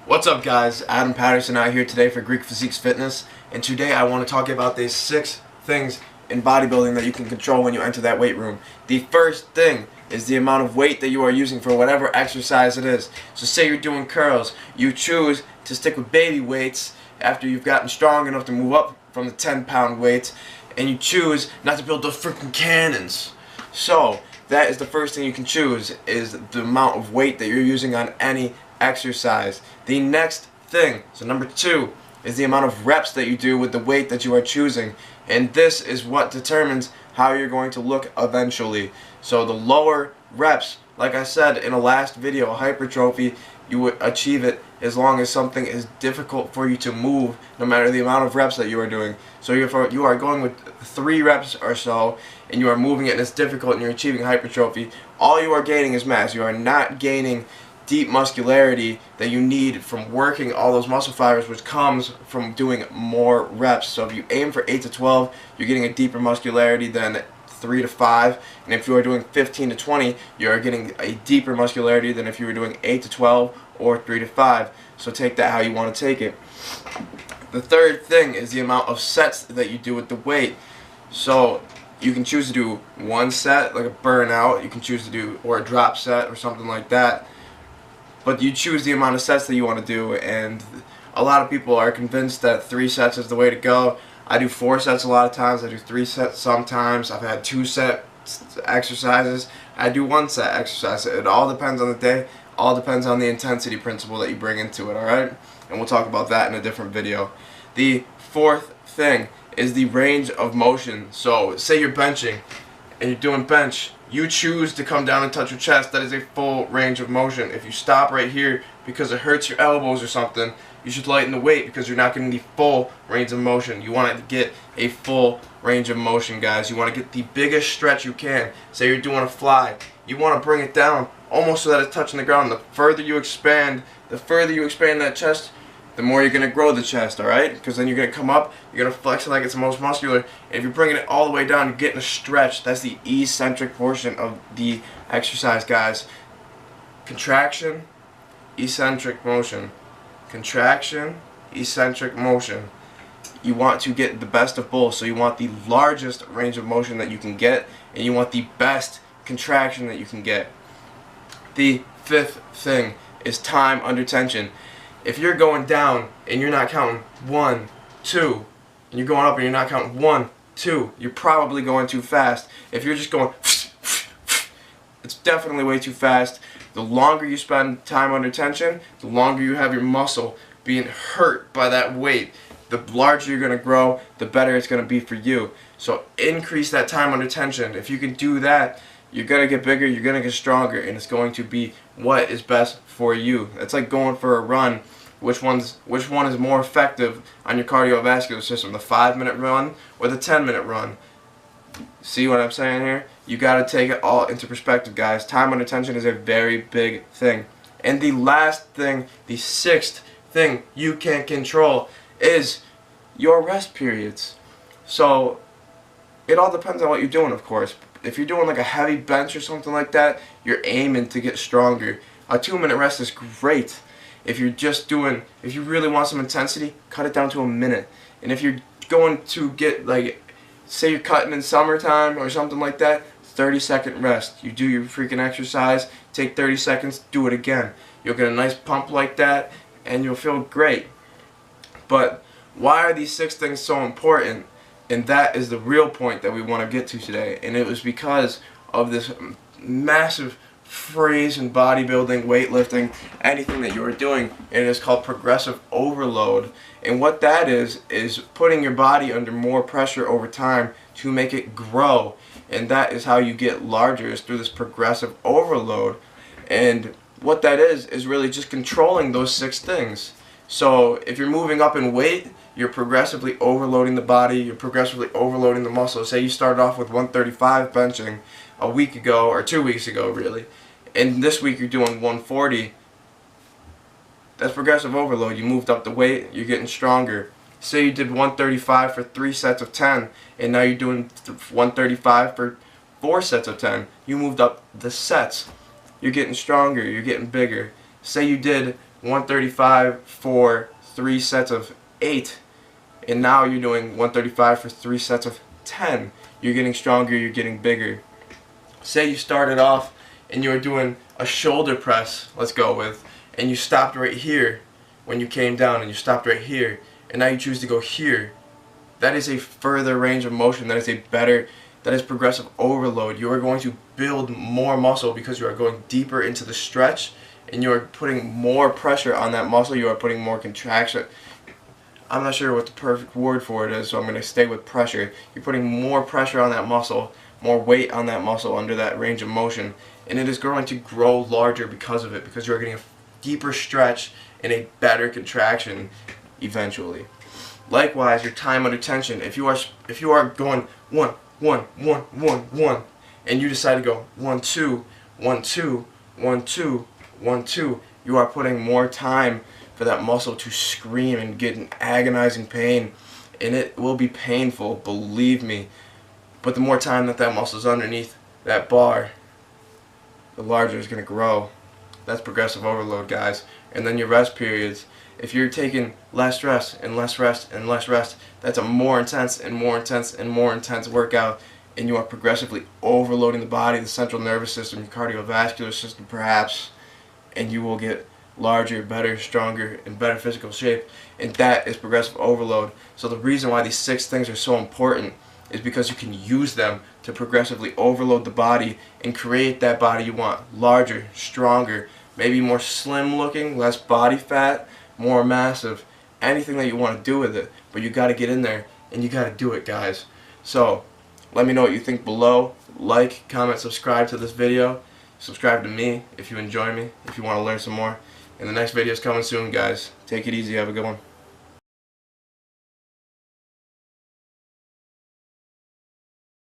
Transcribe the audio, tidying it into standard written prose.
What's up, guys? Adam Patterson out here today for Greek Physiques Fitness, and today I want to talk about these 6 things in bodybuilding that you can control when you enter that weight room. The first thing is the amount of weight that you are using for whatever exercise it is. So say you're doing curls, you choose to stick with baby weights after you've gotten strong enough to move up from the 10-pound weights, and you choose not to build those freaking cannons. So that is the first thing you can choose, is the amount of weight that you're using on any exercise. The next thing, so number 2, is the amount of reps that you do with the weight that you are choosing, and this is what determines how you're going to look eventually. So the lower reps, like I said in a last video, hypertrophy, you would achieve it as long as something is difficult for you to move, no matter the amount of reps that you are doing. So if you are going with 3 reps or so, and you are moving it and it's difficult and you're achieving hypertrophy, all you are gaining is mass. You are not gaining deep muscularity that you need from working all those muscle fibers, which comes from doing more reps. So if you aim for 8 to 12, you're getting a deeper muscularity than 3 to 5, and if you are doing 15 to 20, you are getting a deeper muscularity than if you were doing 8 to 12 or 3 to 5. So take that how you want to take it. The third thing is the amount of sets that you do with the weight. So you can choose to do 1 set, like a burnout. You can choose to do, or a drop set or something like that. But you choose the amount of sets that you want to do, and a lot of people are convinced that 3 sets is the way to go. I do 4 sets a lot of times. I do 3 sets sometimes. I've had 2 set exercises. I do 1 set exercise. It all depends on the day. All depends on the intensity principle that you bring into it, alright? And we'll talk about that in a different video. The fourth thing is the range of motion. So say you're benching and you're doing bench, you choose to come down and touch your chest. That is a full range of motion. If you stop right here because it hurts your elbows or something, you should lighten the weight because you're not getting the full range of motion. You want to get a full range of motion, guys. You want to get the biggest stretch you can. Say you're doing a fly, you want to bring it down almost so that it's touching the ground. The further you expand that chest, the more you're going to grow the chest, alright? Because then you're going to come up, you're going to flex it like it's the most muscular, and if you're bringing it all the way down, you're getting a stretch. That's the eccentric portion of the exercise, guys. Contraction, eccentric motion. Contraction, eccentric motion. You want to get the best of both, so you want the largest range of motion that you can get, and you want the best contraction that you can get. The fifth thing is time under tension. If you're going down and you're not counting 1, 2, and you're going up and you're not counting 1, 2, you're probably going too fast. If you're just going, it's definitely way too fast. The longer you spend time under tension, the longer you have your muscle being hurt by that weight, the larger you're going to grow, the better it's going to be for you. So increase that time under tension. If you can do that, you're going to get bigger, you're going to get stronger, and it's going to be what is best for you. It's like going for a run. Which one is more effective on your cardiovascular system, the 5-minute run or the 10-minute run? See what I'm saying here? You got to take it all into perspective, guys. Time under tension is a very big thing. And the last thing, the 6th thing you can control is your rest periods. So it all depends on what you're doing, of course. If you're doing like a heavy bench or something like that, you're aiming to get stronger. A 2-minute rest is great. If you're just doing, if you really want some intensity, cut it down to a minute. And if you're going to get, like, say you're cutting in summertime or something like that, 30-second rest. You do your freaking exercise, take 30 seconds, do it again. You'll get a nice pump like that, and you'll feel great. But why are these 6 things so important? And that is the real point that we want to get to today. And it was because of this massive phrase in bodybuilding, weightlifting, anything that you are doing, and it is called progressive overload. And what that is putting your body under more pressure over time to make it grow, and that is how you get larger, is through this progressive overload. And what that is really just controlling those 6 things. So if you're moving up in weight, you're progressively overloading the body, you're progressively overloading the muscle. Say you started off with 135 benching a week ago, or 2 weeks ago really, and this week you're doing 140, that's progressive overload. You moved up the weight, you're getting stronger. Say you did 135 for 3 sets of 10, and now you're doing 135 for 4 sets of 10. You moved up the sets. You're getting stronger, you're getting bigger. Say you did 135 for 3 sets of 8, and now you're doing 135 for 3 sets of 10. You're getting stronger, you're getting bigger. Say you started off and you were doing a shoulder press, let's go with, and you stopped right here when you came down, and you stopped right here, and now you choose to go here. That is a further range of motion. That is progressive overload. You are going to build more muscle because you are going deeper into the stretch, and you are putting more pressure on that muscle. You are putting more contraction. I'm not sure what the perfect word for it is, so I'm going to stay with pressure. You're putting more pressure on that muscle, more weight on that muscle under that range of motion, and it is going to grow larger because of it, because you're getting a deeper stretch and a better contraction eventually. Likewise, your time under tension. If you are going 1, 1, 1, 1, 1, and you decide to go 1, 2, 1, 2, 1, 2, 1, 2, you are putting more time for that muscle to scream and get in agonizing pain, and it will be painful, believe me. But the more time that muscle is underneath that bar, the larger it's going to grow. That's progressive overload, guys. And then your rest periods. If you're taking less rest and less rest and less rest, that's a more intense and more intense and more intense workout, and you are progressively overloading the body, the central nervous system, your cardiovascular system perhaps, and you will get larger, better, stronger, and better physical shape, and that is progressive overload. So the reason why these 6 things are so important is because you can use them to progressively overload the body and create that body you want. Larger, stronger, maybe more slim looking, less body fat, more massive, anything that you want to do with it. But you got to get in there and you got to do it, guys. So let me know what you think below. Like, comment, subscribe to this video. Subscribe to me if you enjoy me, if you want to learn some more. And the next video is coming soon, guys. Take it easy. Have a good one.